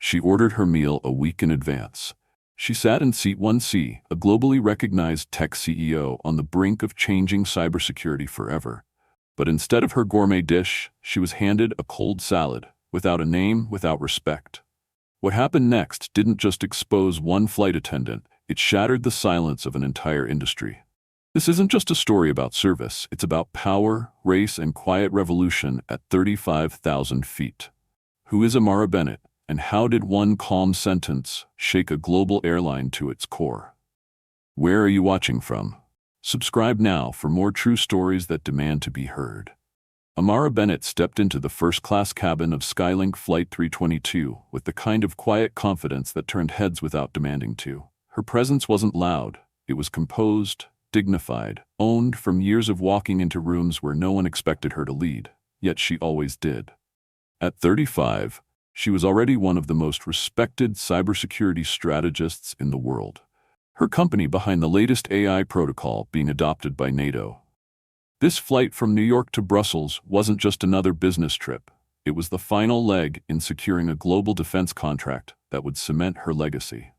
She ordered her meal a week in advance. She sat in seat 1C, a globally recognized tech CEO on the brink of changing cybersecurity forever. But instead of her gourmet dish, she was handed a cold salad, without a name, without respect. What happened next didn't just expose one flight attendant, it shattered the silence of an entire industry. This isn't just a story about service, it's about power, race, and quiet revolution at 35,000 feet. Who is Amara Bennett, and how did one calm sentence shake a global airline to its core? Where are you watching from? Subscribe now for more true stories that demand to be heard. Amara Bennett stepped into the first-class cabin of Skylink Flight 322 with the kind of quiet confidence that turned heads without demanding to. Her presence wasn't loud, it was composed, dignified, owned from years of walking into rooms where no one expected her to lead, yet she always did. At 35, she was already one of the most respected cybersecurity strategists in the world. Her company behind the latest AI protocol being adopted by NATO. This flight from New York to Brussels wasn't just another business trip. It was the final leg in securing a global defense contract that would cement her legacy.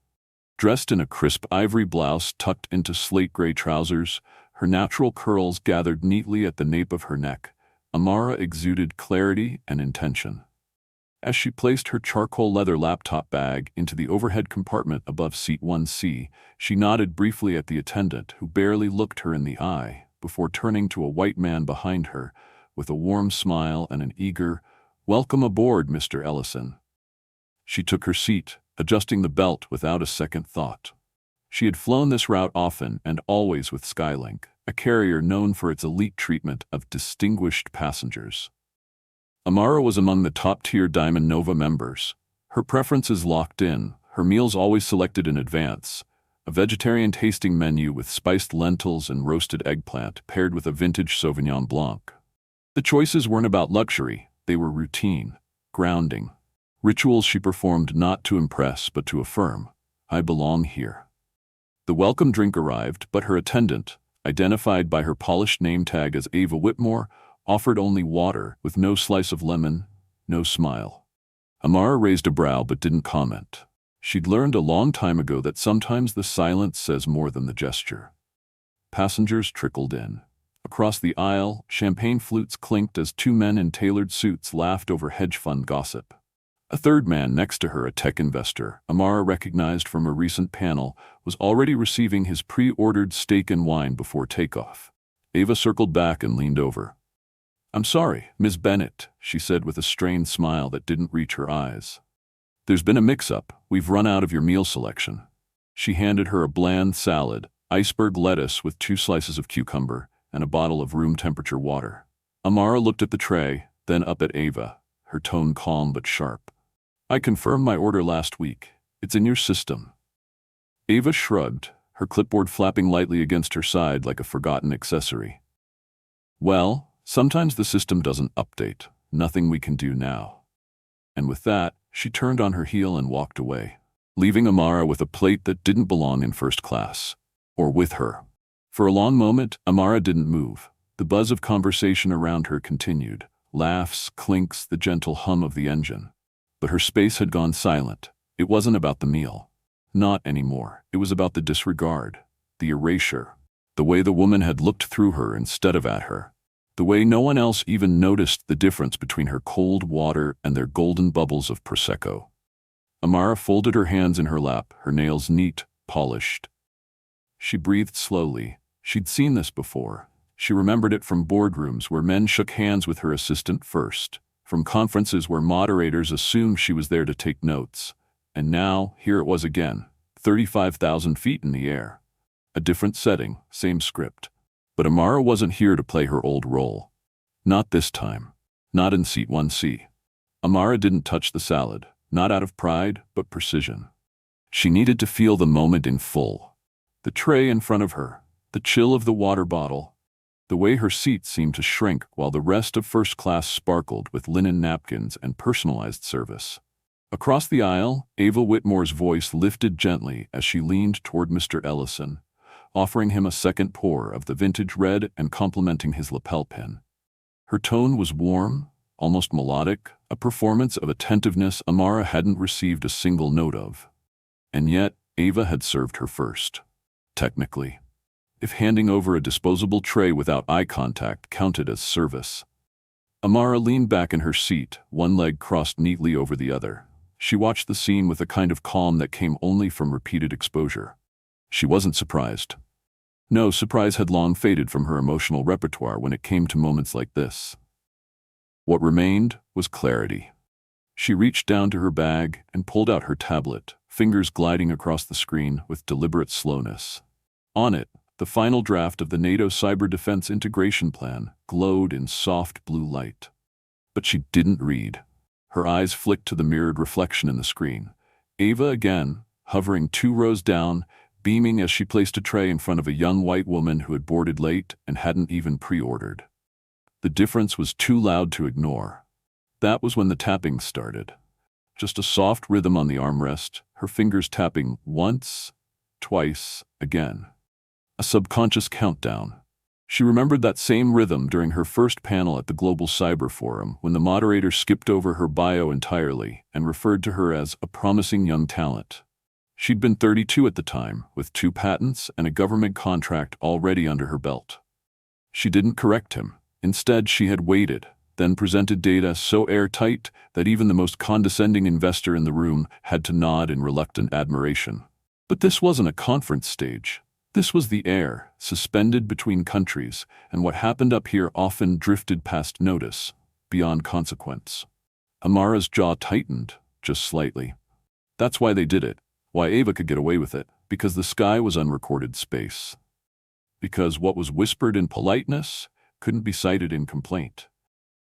Dressed in a crisp ivory blouse tucked into slate-gray trousers, her natural curls gathered neatly at the nape of her neck, Amara exuded clarity and intention. As she placed her charcoal leather laptop bag into the overhead compartment above seat 1C, she nodded briefly at the attendant who barely looked her in the eye, before turning to a white man behind her, with a warm smile and an eager, "Welcome aboard, Mr. Ellison." She took her seat, adjusting the belt without a second thought. She had flown this route often and always with Skylink, a carrier known for its elite treatment of distinguished passengers. Amara was among the top-tier Diamond Nova members. Her preferences locked in, her meals always selected in advance, a vegetarian tasting menu with spiced lentils and roasted eggplant paired with a vintage Sauvignon Blanc. The choices weren't about luxury, they were routine, grounding. Rituals she performed not to impress but to affirm, "I belong here." The welcome drink arrived, but her attendant, identified by her polished name tag as Ava Whitmore, offered only water with no slice of lemon, no smile. Amara raised a brow but didn't comment. She'd learned a long time ago that sometimes the silence says more than the gesture. Passengers trickled in. Across the aisle, champagne flutes clinked as two men in tailored suits laughed over hedge fund gossip. A third man next to her, a tech investor, Amara recognized from a recent panel, was already receiving his pre-ordered steak and wine before takeoff. Ava circled back and leaned over. "I'm sorry, Ms. Bennett," she said with a strained smile that didn't reach her eyes. "There's been a mix-up. We've run out of your meal selection." She handed her a bland salad, iceberg lettuce with 2 slices of cucumber, and a bottle of room-temperature water. Amara looked at the tray, then up at Ava, her tone calm but sharp. "I confirmed my order last week. It's in your system." Ava shrugged, her clipboard flapping lightly against her side like a forgotten accessory. "Well, sometimes the system doesn't update. Nothing we can do now." And with that, she turned on her heel and walked away, leaving Amara with a plate that didn't belong in first class. Or with her. For a long moment, Amara didn't move. The buzz of conversation around her continued. Laughs, clinks, the gentle hum of the engine. But her space had gone silent. It wasn't about the meal. Not anymore. It was about the disregard, the erasure, the way the woman had looked through her instead of at her. The way no one else even noticed the difference between her cold water and their golden bubbles of Prosecco. Amara folded her hands in her lap, her nails neat, polished. She breathed slowly. She'd seen this before. She remembered it from boardrooms where men shook hands with her assistant first, from conferences where moderators assumed she was there to take notes. And now, here it was again, 35,000 feet in the air. A different setting, same script. But Amara wasn't here to play her old role. Not this time. Not in seat 1C. Amara didn't touch the salad, not out of pride, but precision. She needed to feel the moment in full. The tray in front of her, the chill of the water bottle, the way her seat seemed to shrink while the rest of first class sparkled with linen napkins and personalized service. Across the aisle, Ava Whitmore's voice lifted gently as she leaned toward Mr. Ellison, offering him a second pour of the vintage red and complimenting his lapel pin. Her tone was warm, almost melodic, a performance of attentiveness Amara hadn't received a single note of. And yet, Ava had served her first. Technically, if handing over a disposable tray without eye contact counted as service. Amara leaned back in her seat, one leg crossed neatly over the other. She watched the scene with a kind of calm that came only from repeated exposure. She wasn't surprised. No, surprise had long faded from her emotional repertoire when it came to moments like this. What remained was clarity. She reached down to her bag and pulled out her tablet, fingers gliding across the screen with deliberate slowness. On it, the final draft of the NATO Cyber Defense Integration Plan glowed in soft blue light. But she didn't read. Her eyes flicked to the mirrored reflection in the screen. Ava again, hovering 2 rows down, beaming as she placed a tray in front of a young white woman who had boarded late and hadn't even pre-ordered. The difference was too loud to ignore. That was when the tapping started. Just a soft rhythm on the armrest, her fingers tapping once, twice, again. A subconscious countdown. She remembered that same rhythm during her first panel at the Global Cyber Forum when the moderator skipped over her bio entirely and referred to her as a promising young talent. She'd been 32 at the time, with 2 patents and a government contract already under her belt. She didn't correct him. Instead, she had waited, then presented data so airtight that even the most condescending investor in the room had to nod in reluctant admiration. But this wasn't a conference stage. This was the air, suspended between countries, and what happened up here often drifted past notice, beyond consequence. Amara's jaw tightened, just slightly. That's why they did it, why Ava could get away with it, because the sky was unrecorded space. Because what was whispered in politeness couldn't be cited in complaint.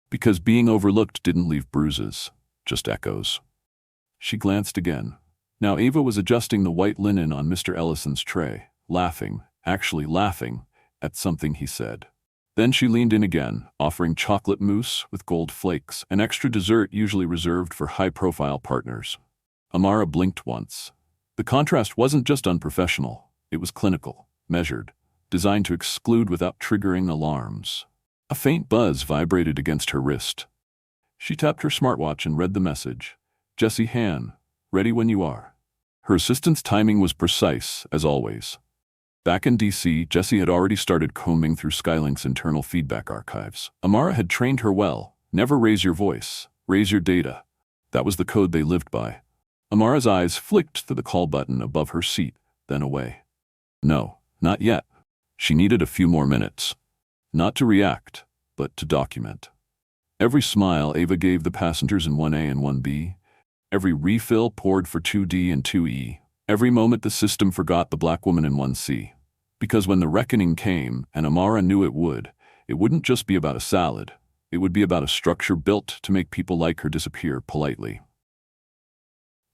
Because being overlooked didn't leave bruises, just echoes. She glanced again. Now Ava was adjusting the white linen on Mr. Ellison's tray, laughing, actually laughing, at something he said. Then she leaned in again, offering chocolate mousse with gold flakes, an extra dessert usually reserved for high-profile partners. Amara blinked once. The contrast wasn't just unprofessional, it was clinical, measured, designed to exclude without triggering alarms. A faint buzz vibrated against her wrist. She tapped her smartwatch and read the message. Jesse Han, ready when you are. Her assistant's timing was precise, as always. Back in DC, Jesse had already started combing through Skylink's internal feedback archives. Amara had trained her well. Never raise your voice, raise your data. That was the code they lived by. Amara's eyes flicked to the call button above her seat, then away. No, not yet. She needed a few more minutes. Not to react, but to document. Every smile Ava gave the passengers in 1A and 1B, every refill poured for 2D and 2E, every moment the system forgot the black woman in 1C. Because when the reckoning came, and Amara knew it wouldn't just be about a salad. It would be about a structure built to make people like her disappear politely.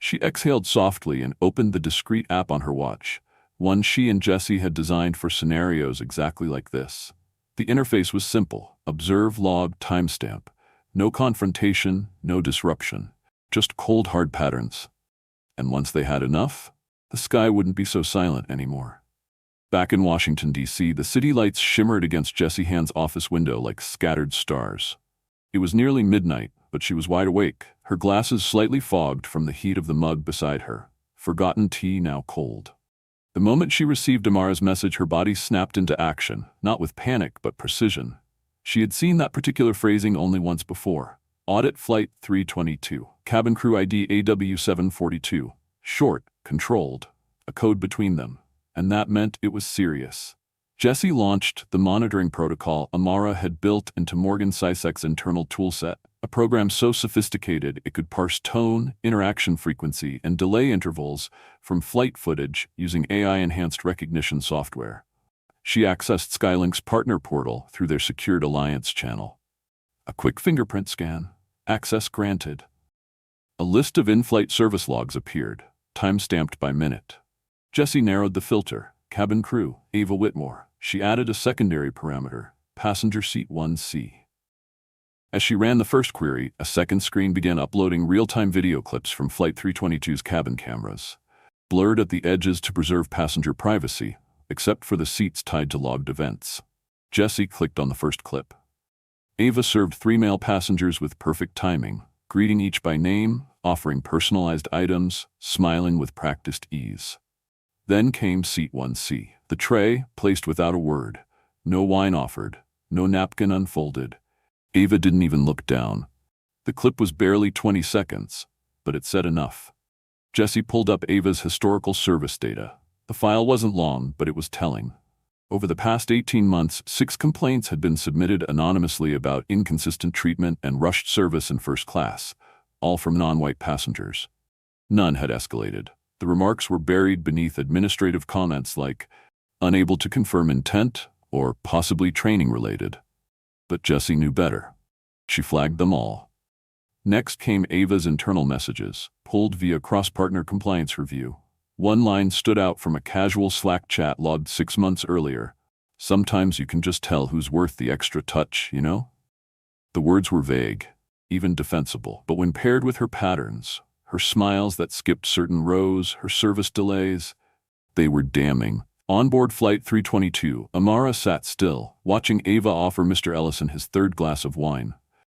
She exhaled softly and opened the discrete app on her watch, one she and Jesse had designed for scenarios exactly like this. The interface was simple: observe, log, timestamp. No confrontation, no disruption. Just cold, hard patterns. And once they had enough, the sky wouldn't be so silent anymore. Back in Washington, D.C., the city lights shimmered against Jesse Han's office window like scattered stars. It was nearly midnight, but she was wide awake, her glasses slightly fogged from the heat of the mug beside her, forgotten tea now cold. The moment she received Amara's message, her body snapped into action, not with panic but precision. She had seen that particular phrasing only once before. Audit Flight 322, cabin crew ID AW742. Short, controlled, a code between them. And that meant it was serious. Jesse launched the monitoring protocol Amara had built into Morgan Sissek's internal toolset, a program so sophisticated it could parse tone, interaction frequency, and delay intervals from flight footage using AI-enhanced recognition software. She accessed Skylink's partner portal through their secured alliance channel. A quick fingerprint scan. Access granted. A list of in-flight service logs appeared, time-stamped by minute. Jesse narrowed the filter. Cabin crew, Ava Whitmore. She added a secondary parameter, passenger seat 1C. As she ran the first query, a second screen began uploading real-time video clips from Flight 322's cabin cameras, blurred at the edges to preserve passenger privacy, except for the seats tied to logged events. Jesse clicked on the first clip. Ava served 3 male passengers with perfect timing, greeting each by name, offering personalized items, smiling with practiced ease. Then came seat 1C, the tray placed without a word. No wine offered, no napkin unfolded. Ava didn't even look down. The clip was barely 20 seconds, but it said enough. Jessie pulled up Ava's historical service data. The file wasn't long, but it was telling. Over the past 18 months, 6 complaints had been submitted anonymously about inconsistent treatment and rushed service in first class, all from non-white passengers. None had escalated. The remarks were buried beneath administrative comments like, unable to confirm intent or possibly training-related. But Jessie knew better. She flagged them all. Next came Ava's internal messages, pulled via cross-partner compliance review. One line stood out from a casual Slack chat logged 6 months earlier. Sometimes you can just tell who's worth the extra touch, you know? The words were vague, even defensible, but when paired with her patterns, her smiles that skipped certain rows, her service delays, they were damning. On board Flight 322, Amara sat still, watching Ava offer Mr. Ellison his 3rd glass of wine.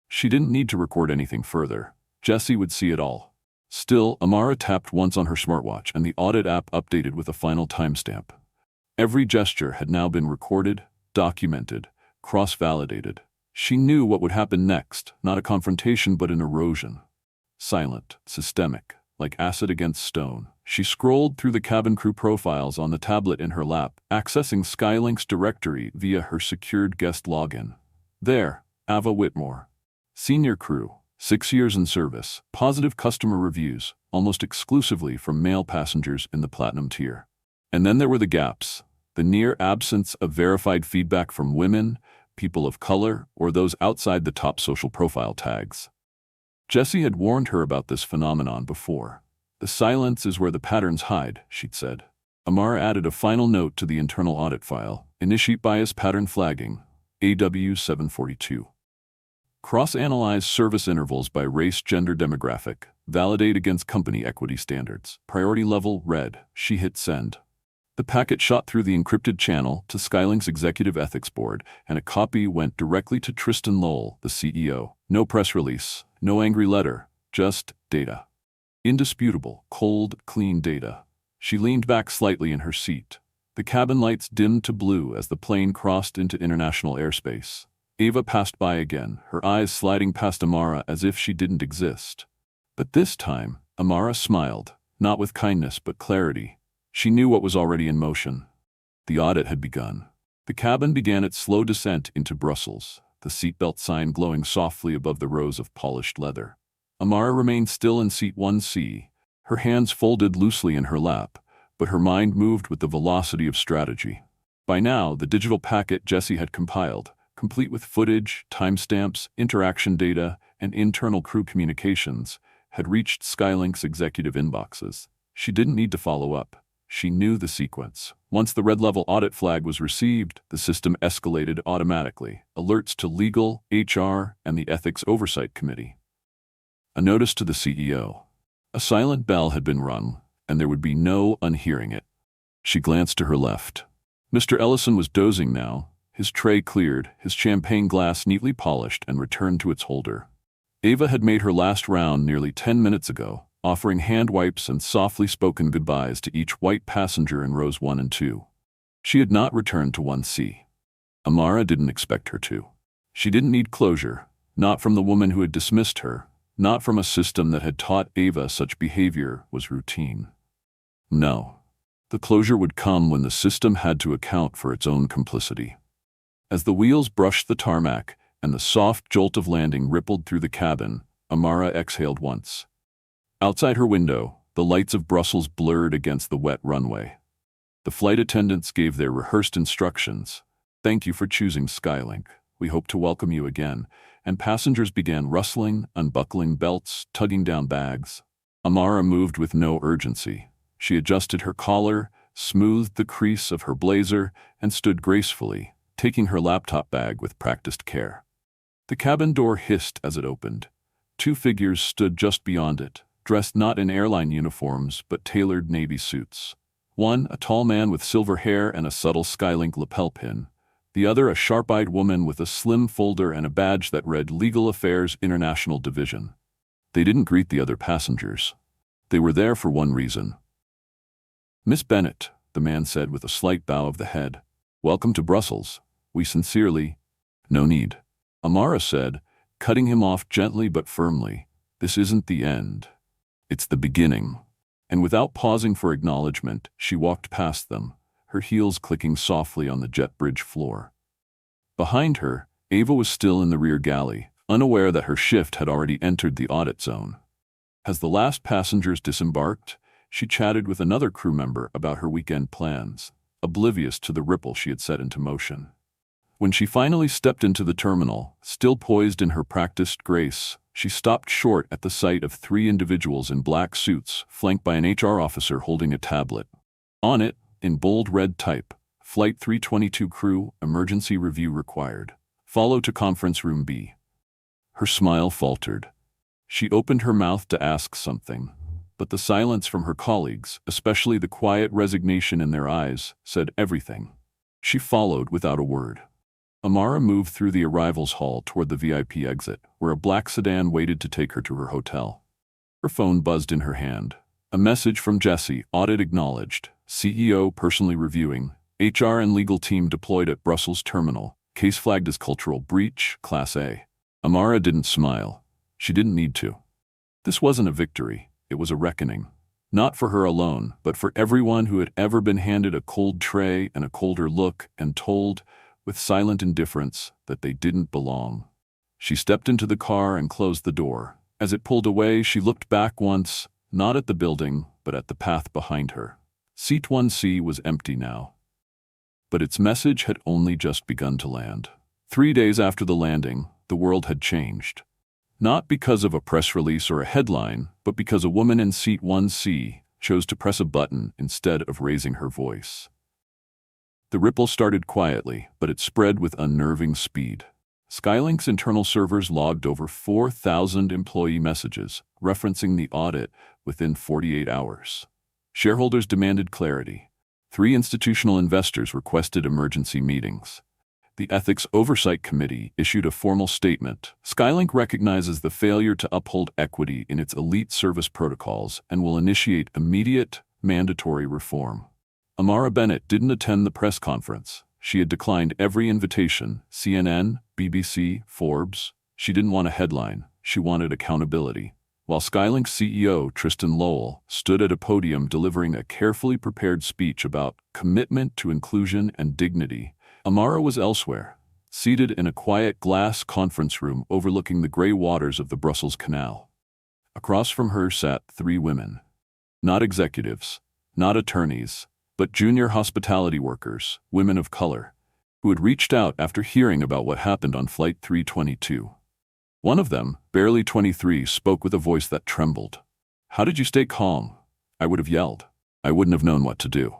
She didn't need to record anything further. Jessie would see it all. Still, Amara tapped once on her smartwatch and the audit app updated with a final timestamp. Every gesture had now been recorded, documented, cross-validated. She knew what would happen next, not a confrontation but an erosion. Silent, systemic, like acid against stone. She scrolled through the cabin crew profiles on the tablet in her lap, accessing Skylink's directory via her secured guest login. There, Ava Whitmore. Senior crew, 6 years in service, positive customer reviews, almost exclusively from male passengers in the platinum tier. And then there were the gaps, the near absence of verified feedback from women, people of color, or those outside the top social profile tags. Jessie had warned her about this phenomenon before. The silence is where the patterns hide, she'd said. Amara added a final note to the internal audit file, initiate bias pattern flagging, AW 742. Cross-analyze service intervals by race, gender, demographic. Validate against company equity standards. Priority level red. She hit send. The packet shot through the encrypted channel to Skylink's executive ethics board, and a copy went directly to Tristan Lowell, the CEO. No press release, no angry letter, just data. Indisputable, cold, clean data. She leaned back slightly in her seat. The cabin lights dimmed to blue as the plane crossed into international airspace. Ava passed by again, her eyes sliding past Amara as if she didn't exist. But this time, Amara smiled, not with kindness but clarity. She knew what was already in motion. The audit had begun. The cabin began its slow descent into Brussels, the seatbelt sign glowing softly above the rows of polished leather. Amara remained still in seat 1C, her hands folded loosely in her lap, but her mind moved with the velocity of strategy. By now, the digital packet Jessie had compiled, complete with footage, timestamps, interaction data, and internal crew communications, had reached Skylink's executive inboxes. She didn't need to follow up. She knew the sequence. Once the red-level audit flag was received, the system escalated automatically, alerts to legal, HR, and the Ethics Oversight Committee. A notice to the CEO. A silent bell had been rung, and there would be no unhearing it. She glanced to her left. Mr. Ellison was dozing now, his tray cleared, his champagne glass neatly polished and returned to its holder. Ava had made her last round nearly 10 minutes ago, offering hand wipes and softly spoken goodbyes to each white passenger in rows 1 and 2. She had not returned to 1C. Amara didn't expect her to. She didn't need closure, not from the woman who had dismissed her, not from a system that had taught Ava such behavior was routine. No. The closure would come when the system had to account for its own complicity. As the wheels brushed the tarmac and the soft jolt of landing rippled through the cabin, Amara exhaled once. Outside her window, the lights of Brussels blurred against the wet runway. The flight attendants gave their rehearsed instructions. "Thank you for choosing Skylink. We hope to welcome you again." And passengers began rustling, unbuckling belts, tugging down bags. Amara moved with no urgency. She adjusted her collar, smoothed the crease of her blazer, and stood gracefully, taking her laptop bag with practiced care. The cabin door hissed as it opened. 2 figures stood just beyond it, dressed not in airline uniforms but tailored navy suits. One, a tall man with silver hair and a subtle Skylink lapel pin. The other, a sharp-eyed woman with a slim folder and a badge that read Legal Affairs International Division. They didn't greet the other passengers. They were there for one reason. "Miss Bennett," the man said with a slight bow of the head. "Welcome to Brussels. We sincerely—" "No need," Amara said, cutting him off gently but firmly. "This isn't the end. It's the beginning." And without pausing for acknowledgement, she walked past them, her heels clicking softly on the jet bridge floor. Behind her, Ava was still in the rear galley, unaware that her shift had already entered the audit zone. As the last passengers disembarked, she chatted with another crew member about her weekend plans, oblivious to the ripple she had set into motion. When she finally stepped into the terminal, still poised in her practiced grace, she stopped short at the sight of three individuals in black suits, flanked by an HR officer holding a tablet. On it, in bold red type, Flight 322 crew, emergency review required. Follow to conference room B. Her smile faltered. She opened her mouth to ask something, but the silence from her colleagues, especially the quiet resignation in their eyes, said everything. She followed without a word. Amara moved through the arrivals hall toward the VIP exit, where a black sedan waited to take her to her hotel. Her phone buzzed in her hand. A message from Jesse, audit acknowledged, CEO personally reviewing, HR and legal team deployed at Brussels terminal, case flagged as cultural breach, Class A. Amara didn't smile. She didn't need to. This wasn't a victory, it was a reckoning. Not for her alone, but for everyone who had ever been handed a cold tray and a colder look and told, with silent indifference, that they didn't belong. She stepped into the car and closed the door. As it pulled away, she looked back once, not at the building, but at the path behind her. Seat 1C was empty now. But its message had only just begun to land. 3 days after the landing, the world had changed. Not because of a press release or a headline, but because a woman in seat 1C chose to press a button instead of raising her voice. The ripple started quietly, but it spread with unnerving speed. Skylink's internal servers logged over 4,000 employee messages, referencing the audit within 48 hours. Shareholders demanded clarity. 3 institutional investors requested emergency meetings. The Ethics Oversight Committee issued a formal statement. Skylink recognizes the failure to uphold equity in its elite service protocols and will initiate immediate, mandatory reform. Amara Bennett didn't attend the press conference. She had declined every invitation, CNN, BBC, Forbes. She didn't want a headline. She wanted accountability. While Skylink's CEO, Tristan Lowell, stood at a podium delivering a carefully prepared speech about commitment to inclusion and dignity, Amara was elsewhere, seated in a quiet glass conference room overlooking the gray waters of the Brussels Canal. Across from her sat 3 women. Not executives, not attorneys, but junior hospitality workers, women of color, who had reached out after hearing about what happened on Flight 322. One of them, barely 23, spoke with a voice that trembled. "How did you stay calm?" "I would have yelled. I wouldn't have known what to do."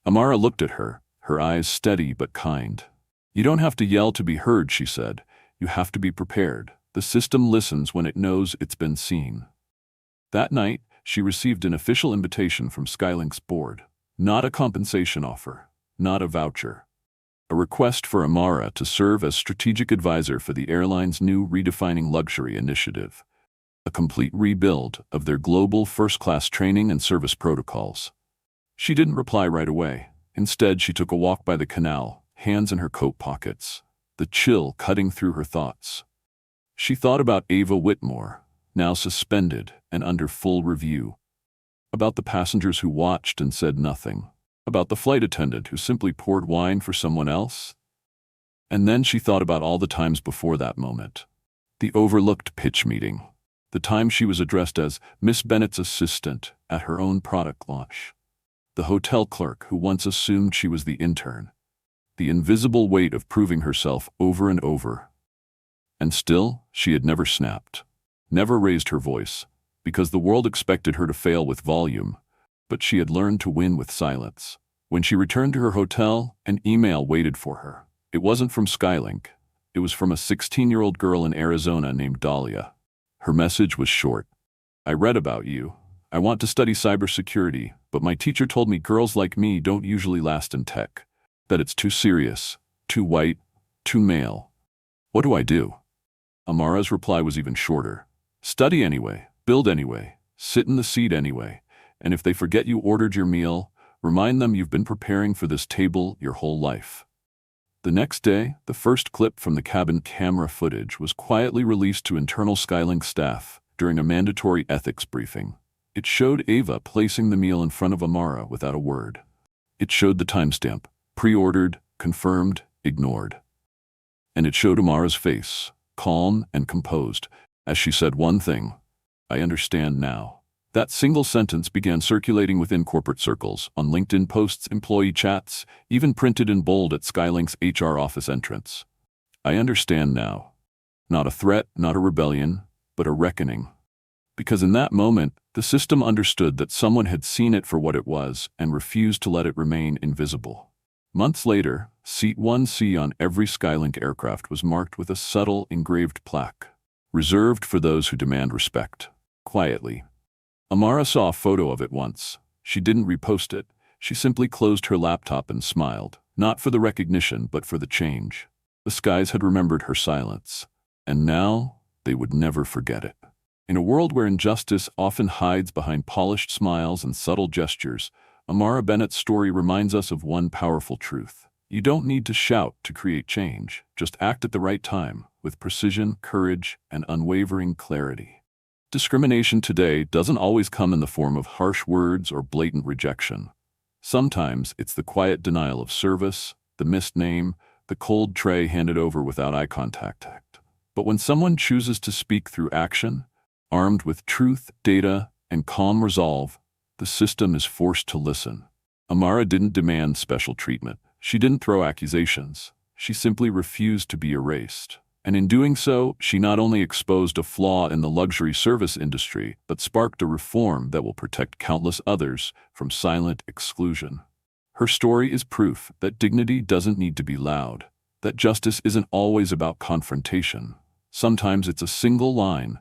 Amara looked at her, her eyes steady but kind. "You don't have to yell to be heard," she said. "You have to be prepared. The system listens when it knows it's been seen." That night, she received an official invitation from Skylink's board. Not a compensation offer, not a voucher. A request for Amara to serve as strategic advisor for the airline's new Redefining Luxury initiative. A complete rebuild of their global first-class training and service protocols. She didn't reply right away. Instead, she took a walk by the canal, hands in her coat pockets, the chill cutting through her thoughts. She thought about Ava Whitmore, now suspended and under full review. About the passengers who watched and said nothing. About the flight attendant who simply poured wine for someone else. And then she thought about all the times before that moment. The overlooked pitch meeting. The time she was addressed as Miss Bennett's assistant at her own product launch. The hotel clerk who once assumed she was the intern. The invisible weight of proving herself over and over. And still, she had never snapped. Never raised her voice. Because the world expected her to fail with volume, but she had learned to win with silence. When she returned to her hotel, an email waited for her. It wasn't from Skylink. It was from a 16-year-old girl in Arizona named Dahlia. Her message was short. "I read about you. I want to study cybersecurity, but my teacher told me girls like me don't usually last in tech. That it's too serious, too white, too male. What do I do?" Amara's reply was even shorter. Study anyway, build anyway, sit in the seat anyway, and if they forget you ordered your meal, remind them you've been preparing for this table your whole life. The next day, the first clip from the cabin camera footage was quietly released to internal Skylink staff during a mandatory ethics briefing. It showed Ava placing the meal in front of Amara without a word. It showed the timestamp, pre-ordered, confirmed, ignored. And it showed Amara's face, calm and composed, as she said one thing, "I understand now." That single sentence began circulating within corporate circles, on LinkedIn posts, employee chats, even printed in bold at Skylink's HR office entrance. I understand now. Not a threat, not a rebellion, but a reckoning. Because in that moment, the system understood that someone had seen it for what it was and refused to let it remain invisible. Months later, Seat 1C on every Skylink aircraft was marked with a subtle engraved plaque, reserved for those who demand respect. Quietly. Amara saw a photo of it once. She didn't repost it. She simply closed her laptop and smiled, not for the recognition, but for the change. The skies had remembered her silence, and now they would never forget it. In a world where injustice often hides behind polished smiles and subtle gestures, Amara Bennett's story reminds us of one powerful truth. You don't need to shout to create change. Just act at the right time, with precision, courage, and unwavering clarity. Discrimination today doesn't always come in the form of harsh words or blatant rejection. Sometimes it's the quiet denial of service, the missed name, the cold tray handed over without eye contact. But when someone chooses to speak through action, armed with truth, data, and calm resolve, the system is forced to listen. Amara didn't demand special treatment. She didn't throw accusations. She simply refused to be erased. And in doing so, she not only exposed a flaw in the luxury service industry, but sparked a reform that will protect countless others from silent exclusion. Her story is proof that dignity doesn't need to be loud, that justice isn't always about confrontation. Sometimes it's a single line,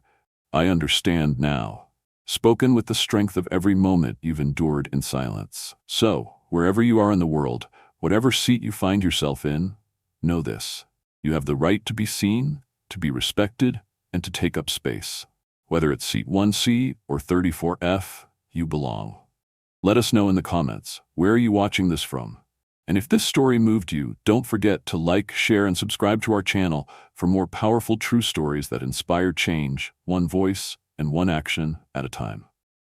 "I understand now," spoken with the strength of every moment you've endured in silence. So, wherever you are in the world, whatever seat you find yourself in, know this. You have the right to be seen, to be respected, and to take up space. Whether it's seat 1C or 34F, you belong. Let us know in the comments, where are you watching this from? And if this story moved you, don't forget to like, share, and subscribe to our channel for more powerful true stories that inspire change, one voice and one action at a time.